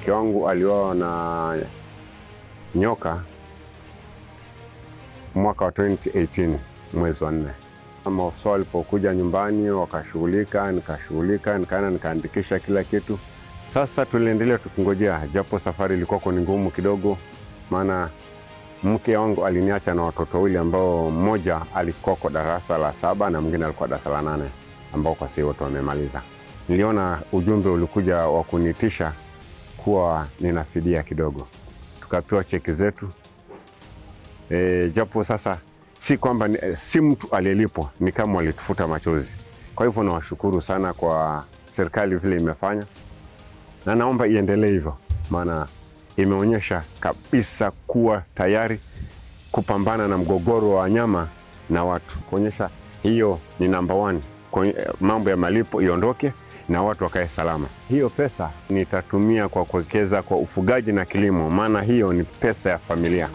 mke wangu aliuawa na nyoka mwaka wa 2018 mwezi wa 4. Maafisa walipokuja nyumbani wakashughulika, nikaenda nikaandikisha kila kitu. Sasa tuliendelea tukingojea, japo safari ilikuwa ni ngumu kidogo, maana mke wangu aliniacha na watoto wawili ambao mmoja alikuwa kwa darasa la 7 na mwingine alikuwa darasa la 8 ambao kwa sasa wote wamemaliza. Niliona ujumbe ulikuja wa kunitisha kuwa ninafidia kidogo. Tukapewa cheki zetu. Japo sasa si kwamba si mtu aliyelipwa, ni kama walitufuta machozi. Kwa hivyo nawashukuru sana kwa serikali vile imefanya, na naomba iendelee hivyo, maana imeonyesha kabisa kuwa tayari kupambana na mgogoro wa wanyama na watu. Kuonyesha hiyo ni number 1, mambo ya malipo iondoke na watu wakae salama. Hiyo pesa nitatumia kwa kuwekeza kwa ufugaji na kilimo, maana hiyo ni pesa ya familia.